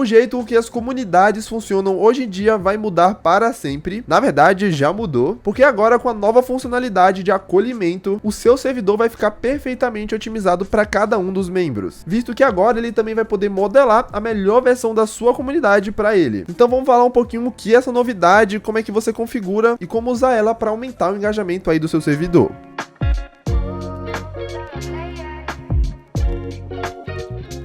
O jeito que as comunidades funcionam hoje em dia vai mudar para sempre. Na verdade, já mudou, porque agora com a nova funcionalidade de acolhimento, o seu servidor vai ficar perfeitamente otimizado para cada um dos membros, visto que agora ele também vai poder modelar a melhor versão da sua comunidade para ele. Então vamos falar um pouquinho o que é essa novidade, como é que você configura e como usar ela para aumentar o engajamento aí do seu servidor.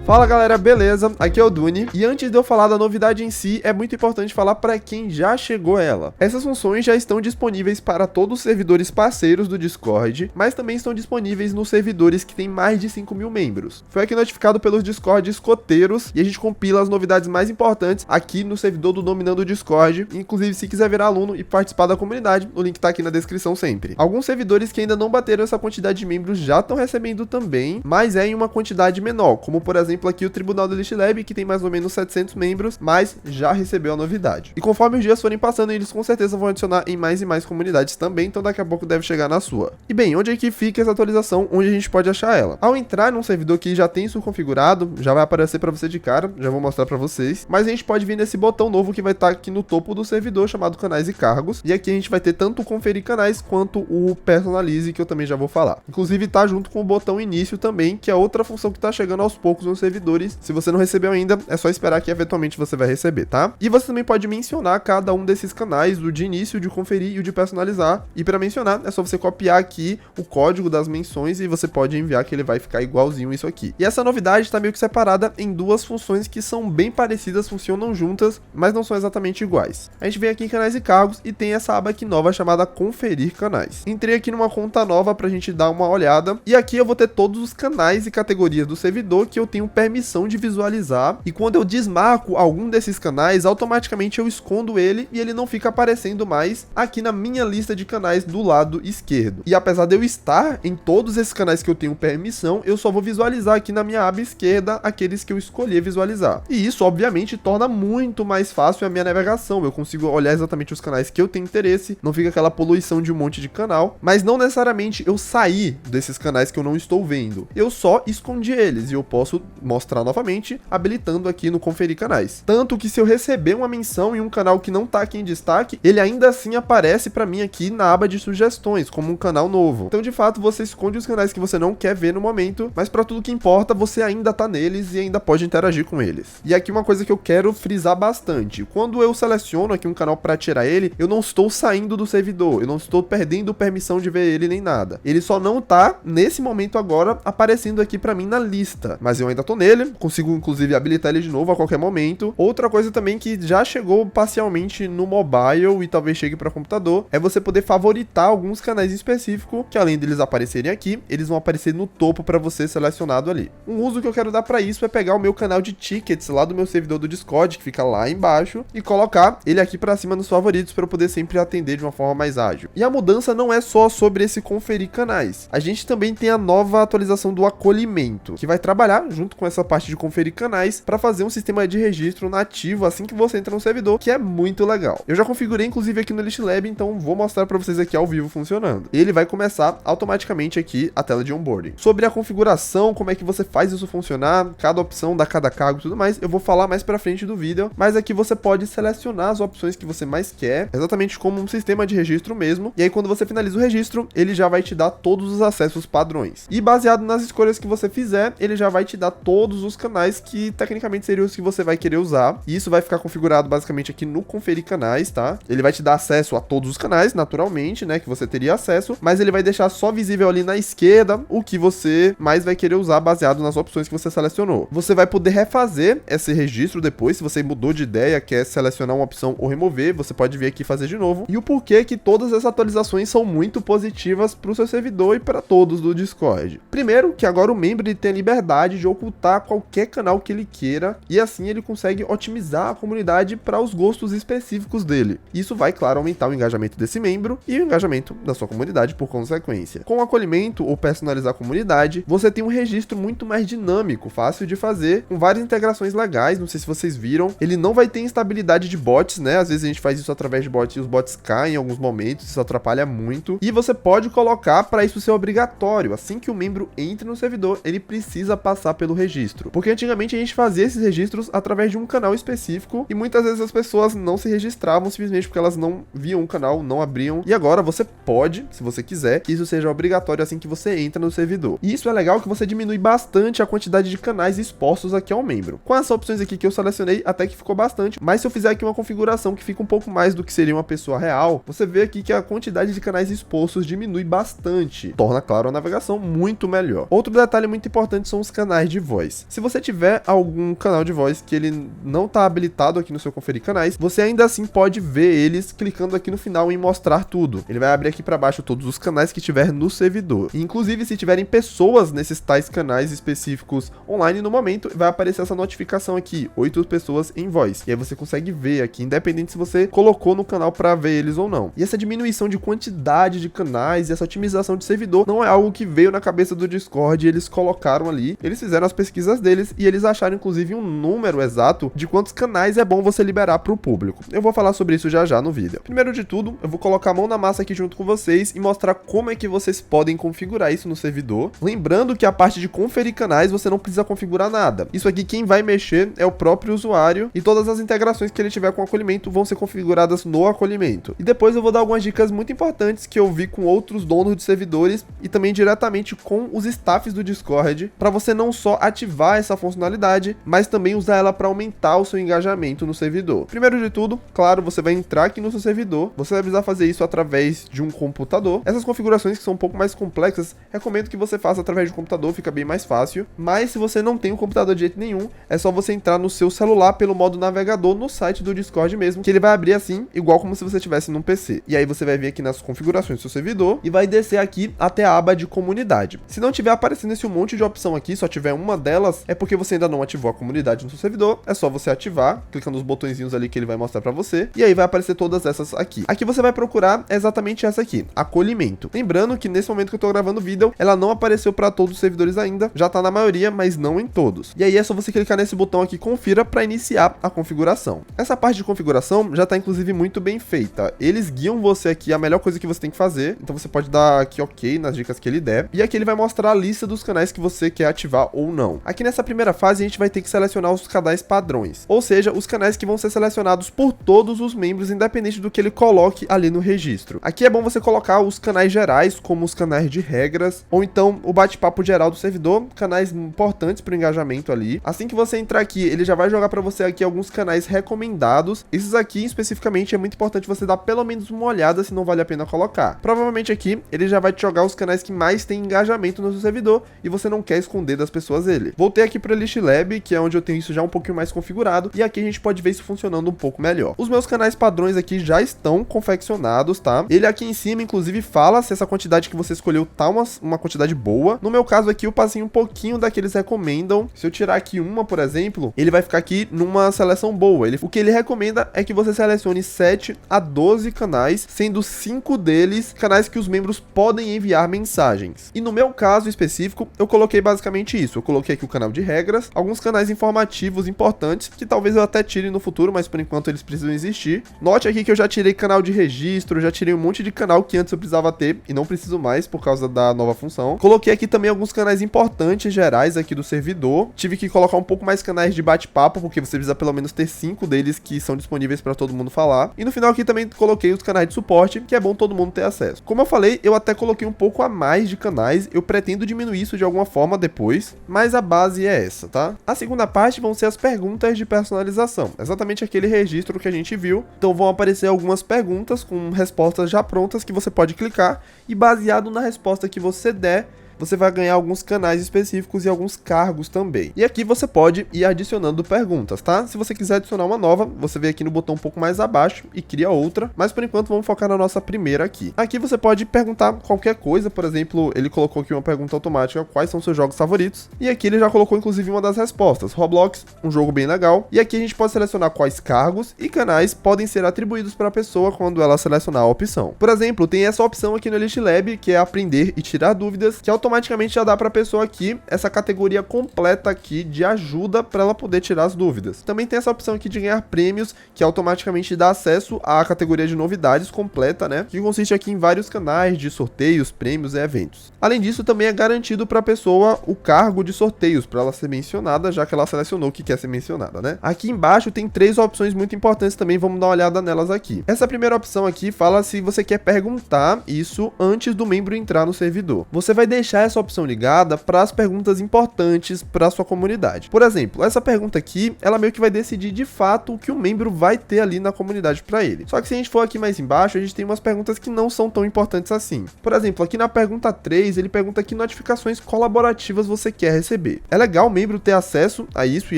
Fala galera, beleza? Aqui é o Duni, e antes de eu falar da novidade em si, é muito importante falar para quem já chegou ela. Essas funções já estão disponíveis para todos os servidores parceiros do Discord, mas também estão disponíveis nos servidores que têm mais de 5.000 membros. Foi aqui notificado pelos Discord escoteiros, e a gente compila as novidades mais importantes aqui no servidor do Dominando o Discord. Inclusive, se quiser virar aluno e participar da comunidade, o link tá aqui na descrição sempre. Alguns servidores que ainda não bateram essa quantidade de membros já estão recebendo também, mas é em uma quantidade menor, como por exemplo aqui o Tribunal do Elite Lab, que tem mais ou menos 700 membros, mas já recebeu a novidade. E conforme os dias forem passando, eles com certeza vão adicionar em mais e mais comunidades também, então daqui a pouco deve chegar na sua. E bem, onde é que fica essa atualização? Onde a gente pode achar ela? Ao entrar num servidor que já tem isso configurado, já vai aparecer para você de cara, já vou mostrar para vocês, mas a gente pode vir nesse botão novo que vai estar aqui no topo do servidor, chamado Canais e Cargos, e aqui a gente vai ter tanto o Conferir Canais, quanto o Personalize, que eu também já vou falar. Inclusive tá junto com o botão Início também, que é outra função que tá chegando aos poucos nos servidores. Se você não recebeu ainda, é só esperar que eventualmente você vai receber, tá? E você também pode mencionar cada um desses canais, o de início, o de conferir e o de personalizar. E para mencionar, é só você copiar aqui o código das menções e você pode enviar, que ele vai ficar igualzinho isso aqui. E essa novidade está meio que separada em duas funções que são bem parecidas, funcionam juntas, mas não são exatamente iguais. A gente vem aqui em Canais e Cargos e tem essa aba aqui nova chamada Conferir Canais. Entrei aqui numa conta nova pra gente dar uma olhada, e aqui eu vou ter todos os canais e categorias do servidor que eu tenho permissão de visualizar, e quando eu desmarco algum desses canais, automaticamente eu escondo ele e ele não fica aparecendo mais aqui na minha lista de canais do lado esquerdo. E apesar de eu estar em todos esses canais que eu tenho permissão, eu só vou visualizar aqui na minha aba esquerda aqueles que eu escolhi visualizar. E isso obviamente torna muito mais fácil a minha navegação, eu consigo olhar exatamente os canais que eu tenho interesse, não fica aquela poluição de um monte de canal, mas não necessariamente eu sair desses canais que eu não estou vendo, eu só escondi eles e eu posso mostrar novamente, habilitando aqui no Conferir Canais. Tanto que se eu receber uma menção em um canal que não tá aqui em destaque, ele ainda assim aparece para mim aqui na aba de sugestões, como um canal novo. Então, de fato, você esconde os canais que você não quer ver no momento, mas para tudo que importa, você ainda tá neles e ainda pode interagir com eles. E aqui uma coisa que eu quero frisar bastante. Quando eu seleciono aqui um canal para tirar ele, eu não estou saindo do servidor, eu não estou perdendo permissão de ver ele nem nada. Ele só não tá, nesse momento agora, aparecendo aqui para mim na lista, mas eu ainda tô nele, consigo inclusive habilitar ele de novo a qualquer momento. Outra coisa também que já chegou parcialmente no mobile e talvez chegue para computador, é você poder favoritar alguns canais específicos, que além deles aparecerem aqui, eles vão aparecer no topo para você selecionado ali. Um uso que eu quero dar para isso é pegar o meu canal de tickets lá do meu servidor do Discord, que fica lá embaixo, e colocar ele aqui para cima nos favoritos para eu poder sempre atender de uma forma mais ágil. E a mudança não é só sobre esse conferir canais. A gente também tem a nova atualização do acolhimento, que vai trabalhar junto com essa parte de conferir canais para fazer um sistema de registro nativo assim que você entra no servidor, que é muito legal. Eu já configurei inclusive aqui no Elite Lab, então vou mostrar para vocês aqui ao vivo funcionando. Ele vai começar automaticamente aqui a tela de onboarding. Sobre a configuração, como é que você faz isso funcionar, cada opção dá cada cargo e tudo mais, eu vou falar mais para frente do vídeo, mas aqui você pode selecionar as opções que você mais quer, exatamente como um sistema de registro mesmo, e aí quando você finaliza o registro, ele já vai te dar todos os acessos padrões. E baseado nas escolhas que você fizer, ele já vai te dar todos os canais que tecnicamente seriam os que você vai querer usar, e isso vai ficar configurado basicamente aqui no Conferir Canais, tá? Ele vai te dar acesso a todos os canais, naturalmente, né, que você teria acesso, mas ele vai deixar só visível ali na esquerda o que você mais vai querer usar baseado nas opções que você selecionou. Você vai poder refazer esse registro depois, se você mudou de ideia, quer selecionar uma opção ou remover, você pode vir aqui e fazer de novo. E o porquê que todas essas atualizações são muito positivas para o seu servidor e para todos do Discord. Primeiro, que agora o membro ele tem a liberdade de ocultar qualquer canal que ele queira, e assim ele consegue otimizar a comunidade para os gostos específicos dele. Isso vai, claro, aumentar o engajamento desse membro e o engajamento da sua comunidade por consequência. Com o acolhimento ou personalizar a comunidade, você tem um registro muito mais dinâmico, fácil de fazer, com várias integrações legais, não sei se vocês viram. Ele não vai ter instabilidade de bots, né? Às vezes a gente faz isso através de bots e os bots caem em alguns momentos, isso atrapalha muito. E você pode colocar para isso ser obrigatório. Assim que o membro entra no servidor, ele precisa passar pelo registro. Porque antigamente a gente fazia esses registros através de um canal específico e muitas vezes as pessoas não se registravam simplesmente porque elas não viam o canal, não abriam. E agora você pode, se você quiser, que isso seja obrigatório assim que você entra no servidor. E isso é legal que você diminui bastante a quantidade de canais expostos aqui ao membro. Com essas opções aqui que eu selecionei, até que ficou bastante, mas se eu fizer aqui uma configuração que fica um pouco mais do que seria uma pessoa real, você vê aqui que a quantidade de canais expostos diminui bastante, torna, claro, a navegação muito melhor. Outro detalhe muito importante são os canais de voz. Se você tiver algum canal de voz que ele não está habilitado aqui no seu conferir canais, você ainda assim pode ver eles clicando aqui no final em mostrar tudo. Ele vai abrir aqui para baixo todos os canais que tiver no servidor. E, inclusive, se tiverem pessoas nesses tais canais específicos online no momento, vai aparecer essa notificação aqui, 8 pessoas em voz. E aí você consegue ver aqui, independente se você colocou no canal para ver eles ou não. E essa diminuição de quantidade de canais e essa otimização de servidor não é algo que veio na cabeça do Discord e eles colocaram ali. Eles fizeram as pesquisas deles e eles acharam, inclusive, um número exato de quantos canais é bom você liberar para o público. Eu vou falar sobre isso já já no vídeo. Primeiro de tudo, eu vou colocar a mão na massa aqui junto com vocês e mostrar como é que vocês podem configurar isso no servidor. Lembrando que a parte de conferir canais você não precisa configurar nada. Isso aqui quem vai mexer é o próprio usuário e todas as integrações que ele tiver com o acolhimento vão ser configuradas no acolhimento. E depois eu vou dar algumas dicas muito importantes que eu vi com outros donos de servidores e também diretamente com os staffs do Discord, para você não só ativar essa funcionalidade, mas também usar ela para aumentar o seu engajamento no servidor. Primeiro de tudo, claro, você vai entrar aqui no seu servidor, você vai precisar fazer isso através de um computador. Essas configurações que são um pouco mais complexas, recomendo que você faça através de um computador, fica bem mais fácil, mas se você não tem um computador de jeito nenhum, é só você entrar no seu celular pelo modo navegador no site do Discord mesmo, que ele vai abrir assim, igual como se você estivesse num PC. E aí você vai vir aqui nas configurações do seu servidor e vai descer aqui até a aba de comunidade. Se não tiver aparecendo esse monte de opção aqui, só tiver uma delas, é porque você ainda não ativou a comunidade no seu servidor, é só você ativar, clicando nos botõezinhos ali que ele vai mostrar pra você, e aí vai aparecer todas essas aqui. Aqui você vai procurar exatamente essa aqui, acolhimento. Lembrando que nesse momento que eu tô gravando o vídeo, ela não apareceu pra todos os servidores ainda, já tá na maioria, mas não em todos. E aí é só você clicar nesse botão aqui, confira, pra iniciar a configuração. Essa parte de configuração já tá inclusive muito bem feita. Eles guiam você aqui a melhor coisa que você tem que fazer, então você pode dar aqui ok nas dicas que ele der, e aqui ele vai mostrar a lista dos canais que você quer ativar ou não. Aqui nessa primeira fase a gente vai ter que selecionar os canais padrões, ou seja, os canais que vão ser selecionados por todos os membros, independente do que ele coloque ali no registro. Aqui é bom você colocar os canais gerais, como os canais de regras, ou então o bate-papo geral do servidor, canais importantes para o engajamento ali. Assim que você entrar aqui, ele já vai jogar para você aqui alguns canais recomendados. Esses aqui, especificamente, é muito importante você dar pelo menos uma olhada se não vale a pena colocar. Provavelmente aqui, ele já vai te jogar os canais que mais tem engajamento no seu servidor e você não quer esconder das pessoas ele. Voltei aqui para List Lab, que é onde eu tenho isso já um pouquinho mais configurado, e aqui a gente pode ver isso funcionando um pouco melhor. Os meus canais padrões aqui já estão confeccionados, tá? Ele aqui em cima, inclusive, fala se essa quantidade que você escolheu tá uma quantidade boa. No meu caso aqui, eu passei um pouquinho da que eles recomendam. Se eu tirar aqui uma, por exemplo, ele vai ficar aqui numa seleção boa. O que ele recomenda é que você selecione 7 a 12 canais, sendo 5 deles canais que os membros podem enviar mensagens. E no meu caso específico, eu coloquei basicamente isso. Eu coloquei aqui o canal de regras, alguns canais informativos importantes, que talvez eu até tire no futuro, mas por enquanto eles precisam existir. Note aqui que eu já tirei canal de registro, já tirei um monte de canal que antes eu precisava ter e não preciso mais por causa da nova função. Coloquei aqui também alguns canais importantes gerais aqui do servidor. Tive que colocar um pouco mais canais de bate-papo, porque você precisa pelo menos ter 5 deles que são disponíveis para todo mundo falar. E no final aqui também coloquei os canais de suporte, que é bom todo mundo ter acesso. Como eu falei, eu até coloquei um pouco a mais de canais, eu pretendo diminuir isso de alguma forma depois, mas a base é essa, tá? A segunda parte vão ser as perguntas de personalização, exatamente aquele registro que a gente viu. Então vão aparecer algumas perguntas com respostas já prontas que você pode clicar e baseado na resposta que você der, você vai ganhar alguns canais específicos e alguns cargos também. E aqui você pode ir adicionando perguntas, tá? Se você quiser adicionar uma nova, você vem aqui no botão um pouco mais abaixo e cria outra, mas por enquanto vamos focar na nossa primeira aqui. Aqui você pode perguntar qualquer coisa, por exemplo, ele colocou aqui uma pergunta automática, quais são seus jogos favoritos? E aqui ele já colocou inclusive uma das respostas, Roblox, um jogo bem legal. E aqui a gente pode selecionar quais cargos e canais podem ser atribuídos para a pessoa quando ela selecionar a opção. Por exemplo, tem essa opção aqui no List Lab, que é aprender e tirar dúvidas, que automaticamente já dá para a pessoa aqui essa categoria completa aqui de ajuda para ela poder tirar as dúvidas. Também tem essa opção aqui de ganhar prêmios, que automaticamente dá acesso à categoria de novidades completa, né? Que consiste aqui em vários canais de sorteios, prêmios e eventos. Além disso, também é garantido para a pessoa o cargo de sorteios, para ela ser mencionada, já que ela selecionou o que quer ser mencionada, né? Aqui embaixo tem 3 opções muito importantes também, vamos dar uma olhada nelas aqui. Essa primeira opção aqui fala se você quer perguntar isso antes do membro entrar no servidor. Você vai deixar essa opção ligada para as perguntas importantes para a sua comunidade. Por exemplo, essa pergunta aqui, ela meio que vai decidir de fato o que o membro vai ter ali na comunidade para ele. Só que se a gente for aqui mais embaixo, a gente tem umas perguntas que não são tão importantes assim. Por exemplo, aqui na pergunta 3, ele pergunta que notificações colaborativas você quer receber. É legal o membro ter acesso a isso e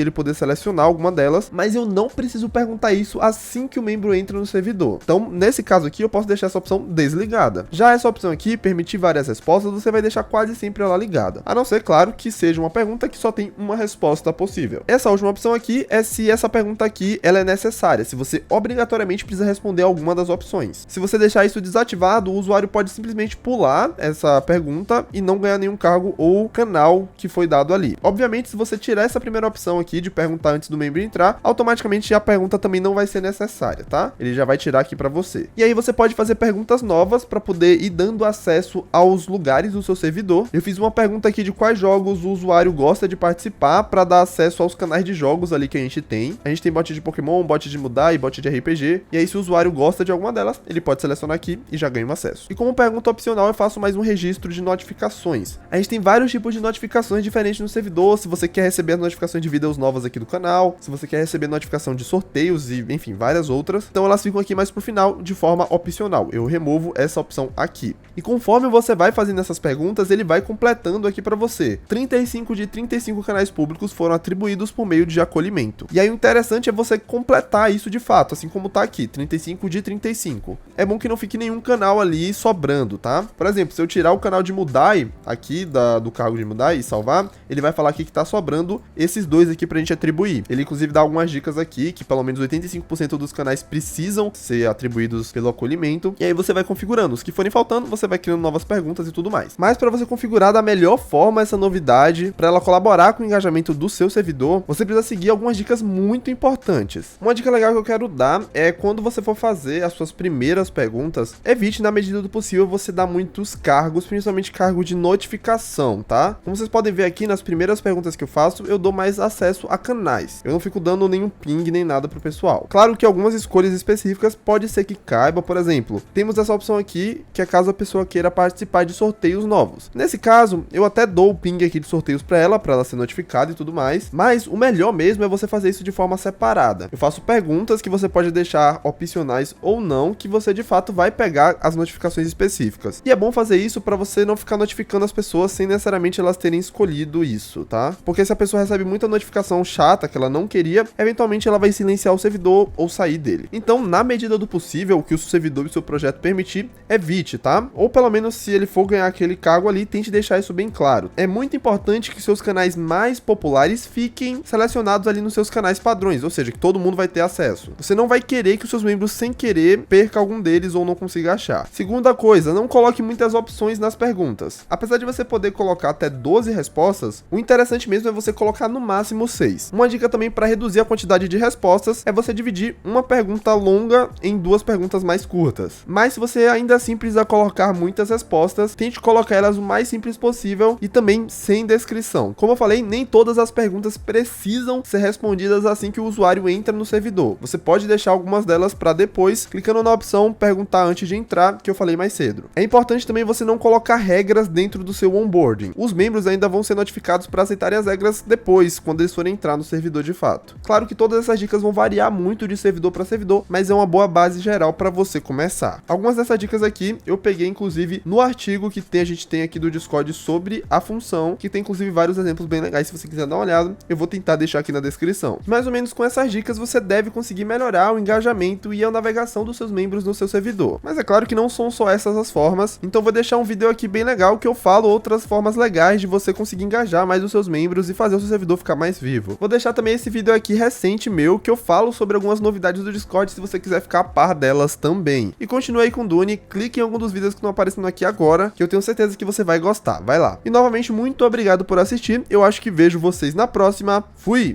ele poder selecionar alguma delas, mas eu não preciso perguntar isso assim que o membro entra no servidor. Então, nesse caso aqui, eu posso deixar essa opção desligada. Já essa opção aqui, permitir várias respostas, você vai deixar quase sempre ela ligada. A não ser, claro, que seja uma pergunta que só tem uma resposta possível. Essa última opção aqui é se essa pergunta aqui ela é necessária, se você obrigatoriamente precisa responder alguma das opções. Se você deixar isso desativado, o usuário pode simplesmente pular essa pergunta e não ganhar nenhum cargo ou canal que foi dado ali. Obviamente, se você tirar essa primeira opção aqui de perguntar antes do membro entrar, automaticamente a pergunta também não vai ser necessária, tá? Ele já vai tirar aqui para você. E aí você pode fazer perguntas novas para poder ir dando acesso aos lugares do seu servidor. Eu fiz uma pergunta aqui de quais jogos o usuário gosta de participar para dar acesso aos canais de jogos ali que a gente tem. A gente tem bot de Pokémon, bot de Mudai e bot de RPG. E aí se o usuário gosta de alguma delas, ele pode selecionar aqui e já ganha um acesso. E como pergunta opcional, eu faço mais um registro de notificações. A gente tem vários tipos de notificações diferentes no servidor. Se você quer receber as notificações de vídeos novas aqui do canal, se você quer receber notificação de sorteios e, enfim, várias outras. Então elas ficam aqui mais pro final de forma opcional. Eu removo essa opção aqui. E conforme você vai fazendo essas perguntas, ele vai completando aqui para você. 35 de 35 canais públicos foram atribuídos por meio de acolhimento. E aí o interessante é você completar isso de fato, assim como tá aqui, 35 de 35. É bom que não fique nenhum canal ali sobrando, tá? Por exemplo, se eu tirar o canal de Mudai aqui do cargo de Mudai e salvar, ele vai falar aqui que tá sobrando esses dois aqui pra gente atribuir. Ele inclusive dá algumas dicas aqui, que pelo menos 85% dos canais precisam ser atribuídos pelo acolhimento. E aí você vai configurando. Os que forem faltando, você vai criando novas perguntas e tudo mais. Mas para você configurar da melhor forma essa novidade, para ela colaborar com o engajamento do seu servidor, você precisa seguir algumas dicas muito importantes. Uma dica legal que eu quero dar é quando você for fazer as suas primeiras perguntas, evite na medida do possível você dar muitos cargos, principalmente cargo de notificação, tá? Como vocês podem ver aqui nas primeiras perguntas que eu faço, eu dou mais acesso a canais. Eu não fico dando nenhum ping nem nada pro pessoal. Claro que algumas escolhas específicas pode ser que caiba, por exemplo, temos essa opção aqui, que é caso a pessoa queira participar de sorteios novos. Nesse caso, eu até dou o ping aqui de sorteios para ela ser notificada e tudo mais, mas o melhor mesmo é você fazer isso de forma separada. Eu faço perguntas que você pode deixar opcionais ou não, que você de fato vai pegar as notificações específicas. E é bom fazer isso para você não ficar notificando as pessoas sem necessariamente elas terem escolhido isso, tá? Porque se a pessoa recebe muita notificação chata que ela não queria, eventualmente ela vai silenciar o servidor ou sair dele. Então, na medida do possível, o que o seu servidor e o seu projeto permitir, evite, tá? Ou pelo menos se ele for ganhar aquele cargo ali, tente deixar isso bem claro. É muito importante que seus canais mais populares fiquem selecionados ali nos seus canais padrões, ou seja, que todo mundo vai ter acesso. Você não vai querer que os seus membros, sem querer, perca algum deles ou não consiga achar. Segunda coisa, não coloque muitas opções nas perguntas. Apesar de você poder colocar até 12 respostas, o interessante mesmo é você colocar no máximo 6. Uma dica também para reduzir a quantidade de respostas é você dividir uma pergunta longa em 2 perguntas mais curtas. Mas se você ainda assim precisar colocar muitas respostas, tente colocar elas o mais simples possível e também sem descrição. Como eu falei, nem todas as perguntas precisam ser respondidas assim que o usuário entra no servidor. Você pode deixar algumas delas para depois, clicando na opção perguntar antes de entrar, que eu falei mais cedo. É importante também você não colocar regras dentro do seu onboarding. Os membros ainda vão ser notificados para aceitarem as regras depois, quando eles forem entrar no servidor de fato. Claro que todas essas dicas vão variar muito de servidor para servidor, mas é uma boa base geral para você começar. Algumas dessas dicas aqui eu peguei inclusive no artigo que a gente tem aqui do Discord sobre a função, que tem inclusive vários exemplos bem legais. Se você quiser dar uma olhada, eu vou tentar deixar aqui na descrição. Mais ou menos com essas dicas você deve conseguir melhorar o engajamento e a navegação dos seus membros no seu servidor. Mas é claro que não são só essas as formas, então vou deixar um vídeo aqui bem legal que eu falo outras formas legais de você conseguir engajar mais os seus membros e fazer o seu servidor ficar mais vivo. Vou deixar também esse vídeo aqui recente meu, que eu falo sobre algumas novidades do Discord, se você quiser ficar a par delas também. E continue aí com o Duni, clique em algum dos vídeos que estão aparecendo aqui agora, que eu tenho certeza que você vai gostar. Vai lá. E novamente, muito obrigado por assistir, eu acho que vejo vocês na próxima. Fui!